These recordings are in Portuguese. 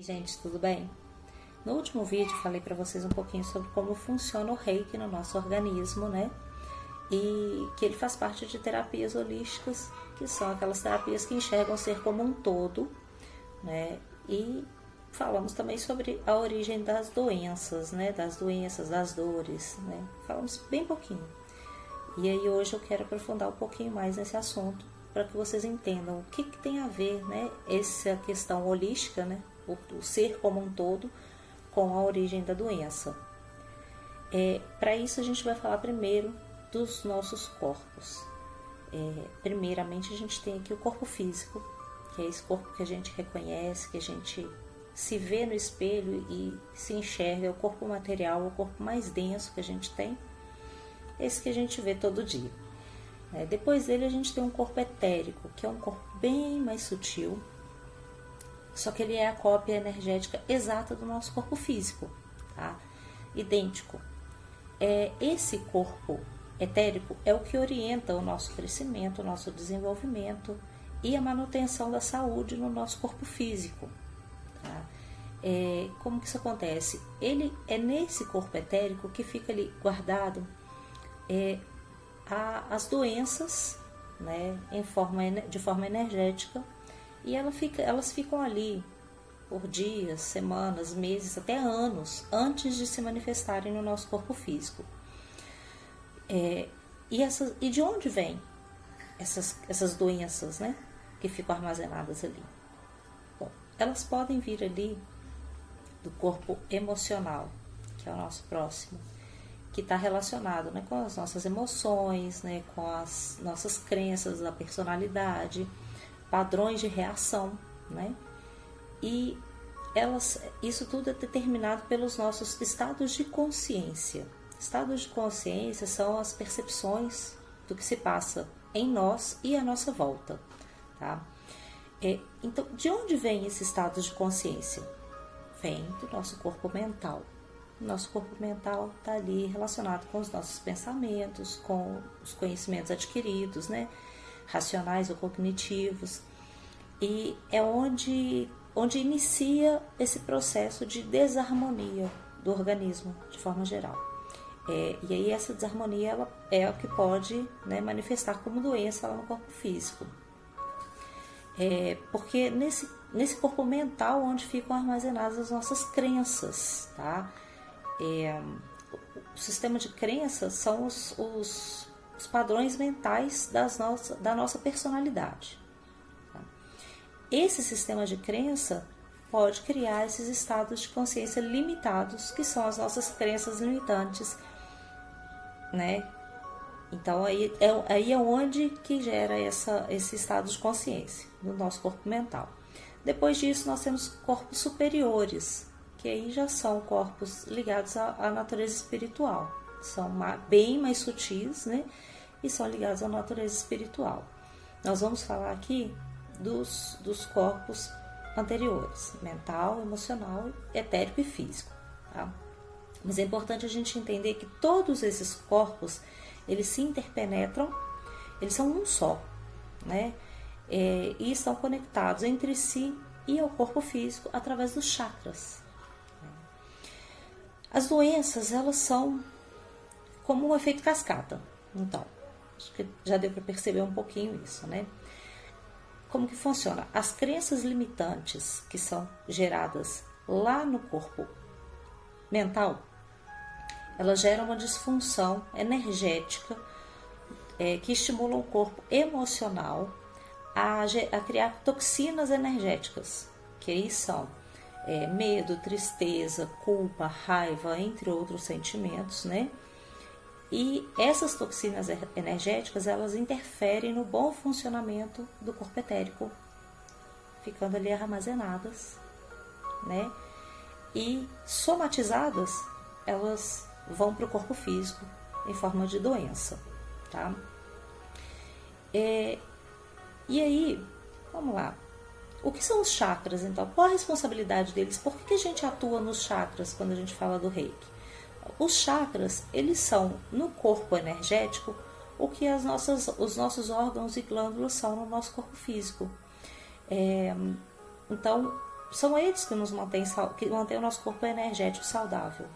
Gente, tudo bem? No último vídeo falei para vocês um pouquinho sobre como funciona o Reiki no nosso organismo, né? E que ele faz parte de terapias holísticas, que são aquelas terapias que enxergam o ser como um todo, né? E falamos também sobre a origem das doenças, né? Das doenças, das dores, né? Falamos bem pouquinho. E aí hoje eu quero aprofundar um pouquinho mais nesse assunto, para que vocês entendam o que tem a ver, né? Essa questão holística, né? O ser como um todo, com a origem da doença. Para isso a gente vai falar primeiro dos nossos corpos. Primeiramente a gente tem aqui o corpo físico, que é esse corpo que a gente reconhece, que a gente se vê no espelho e se enxerga, é o corpo material, o corpo mais denso que a gente tem, esse que a gente vê todo dia. Depois dele a gente tem um corpo etérico, que é um corpo bem mais sutil, só que ele é a cópia energética exata do nosso corpo físico, tá? Idêntico. Esse corpo etérico é o que orienta o nosso crescimento, o nosso desenvolvimento e a manutenção da saúde no nosso corpo físico, tá? Como que isso acontece? Ele é nesse corpo etérico que fica ali guardado as doenças, né, de forma energética, e elas ficam ali por dias, semanas, meses, até anos, antes de se manifestarem no nosso corpo físico. E de onde vêm essas doenças, né, que ficam armazenadas ali? Bom, elas podem vir ali do corpo emocional, que é o nosso próximo, que está relacionado, né, com as nossas emoções, né, com as nossas crenças da personalidade, padrões de reação, né? E isso tudo é determinado pelos nossos estados de consciência. Estados de consciência são as percepções do que se passa em nós e à nossa volta, tá? Então, de onde vem esse estado de consciência? Vem do nosso corpo mental. Nosso corpo mental está ali relacionado com os nossos pensamentos, com os conhecimentos adquiridos, né? Racionais ou cognitivos, e é onde inicia esse processo de desarmonia do organismo de forma geral. E aí essa desarmonia ela é o que pode, né, manifestar como doença lá no corpo físico. Porque nesse corpo mental onde ficam armazenadas as nossas crenças, tá? O sistema de crenças são os padrões mentais da nossa personalidade. Tá? Esse sistema de crença pode criar esses estados de consciência limitados, que são as nossas crenças limitantes, né? Então aí é onde que gera esse estado de consciência no nosso corpo mental. Depois disso nós temos corpos superiores, que aí já são corpos ligados à natureza espiritual. São bem mais sutis, né? E são ligados à natureza espiritual. Nós vamos falar aqui dos corpos anteriores: mental, emocional, etérico e físico, tá? Mas é importante a gente entender que todos esses corpos, eles se interpenetram, eles são um só, né? E estão conectados entre si e ao corpo físico através dos chakras. As doenças, elas são como um efeito cascata. Então, acho que já deu para perceber um pouquinho isso, né? Como que funciona? As crenças limitantes que são geradas lá no corpo mental, elas geram uma disfunção energética que estimula o corpo emocional a criar toxinas energéticas, que aí são medo, tristeza, culpa, raiva, entre outros sentimentos, né? E essas toxinas energéticas, elas interferem no bom funcionamento do corpo etérico, ficando ali armazenadas, né? E somatizadas, elas vão para o corpo físico em forma de doença, tá? E aí, vamos lá. O que são os chakras, então? Qual a responsabilidade deles? Por que a gente atua nos chakras quando a gente fala do Reiki? Os chakras, eles são, no corpo energético, o que os nossos órgãos e glândulas são no nosso corpo físico. Então, são eles que mantêm o nosso corpo energético saudável.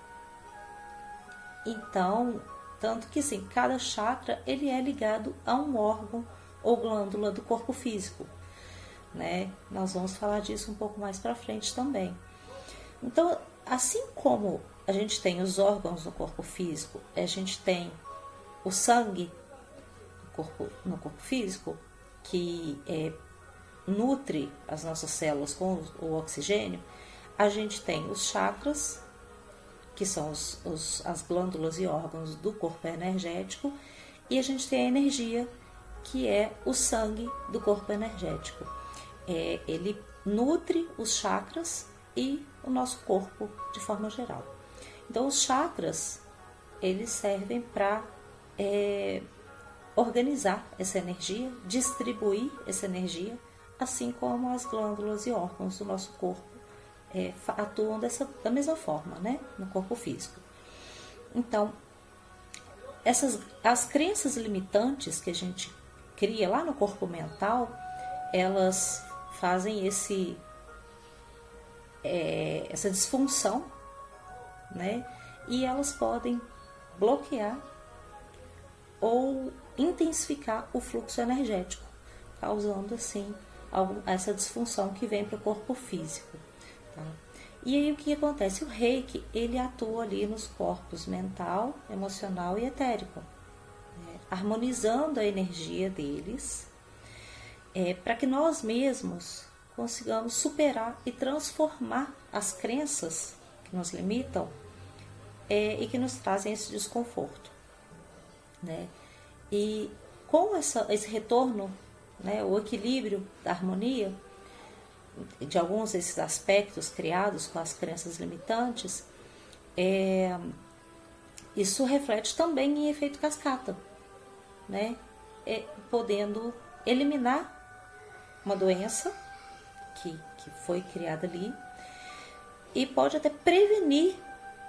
Então, tanto que sim, cada chakra ele é ligado a um órgão ou glândula do corpo físico, né? Nós vamos falar disso um pouco mais para frente também. Então, assim como a gente tem os órgãos no corpo físico, a gente tem o sangue no corpo físico, que nutre as nossas células com o oxigênio, a gente tem os chakras, que são as glândulas e órgãos do corpo energético, e a gente tem a energia, que é o sangue do corpo energético. Ele nutre os chakras e o nosso corpo de forma geral. Então, os chakras, eles servem para organizar essa energia, distribuir essa energia, assim como as glândulas e órgãos do nosso corpo atuam da mesma forma, né, no corpo físico. Então, as crenças limitantes que a gente cria lá no corpo mental, elas fazem essa disfunção, né, e elas podem bloquear ou intensificar o fluxo energético, causando assim essa disfunção que vem para o corpo físico. Tá? E aí o que acontece? O Reiki, ele atua ali nos corpos mental, emocional e etérico, né? Harmonizando a energia deles, para que nós mesmos consigamos superar e transformar as crenças que nos limitam e que nos trazem esse desconforto, né? E com esse retorno, né, o equilíbrio da harmonia de alguns desses aspectos criados com as crenças limitantes, isso reflete também em efeito cascata, né? Podendo eliminar uma doença que foi criada ali, e pode até prevenir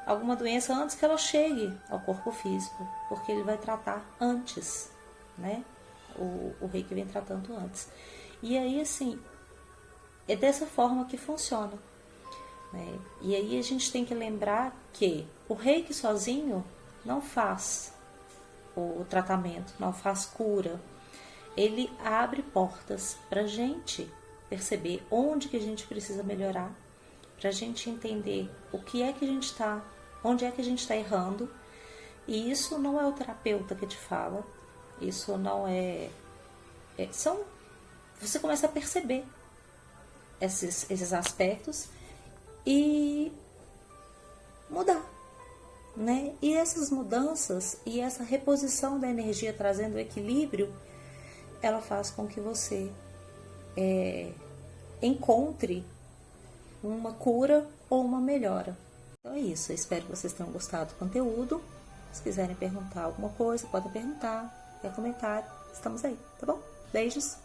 alguma doença antes que ela chegue ao corpo físico, porque ele vai tratar antes, né? O Reiki vem tratando antes. E aí, assim, é dessa forma que funciona, né? E aí a gente tem que lembrar que o Reiki sozinho não faz o tratamento, não faz cura. Ele abre portas para a gente perceber onde que a gente precisa melhorar, para a gente entender o que é que a gente está, onde é que a gente está errando. E isso não é o terapeuta que te fala, isso não você começa a perceber esses aspectos e mudar, né? E essas mudanças e essa reposição da energia trazendo equilíbrio, ela faz com que você encontre uma cura ou uma melhora. Então é isso, eu espero que vocês tenham gostado do conteúdo. Se quiserem perguntar alguma coisa, podem perguntar, quer comentar, estamos aí, tá bom? Beijos,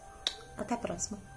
até a próxima.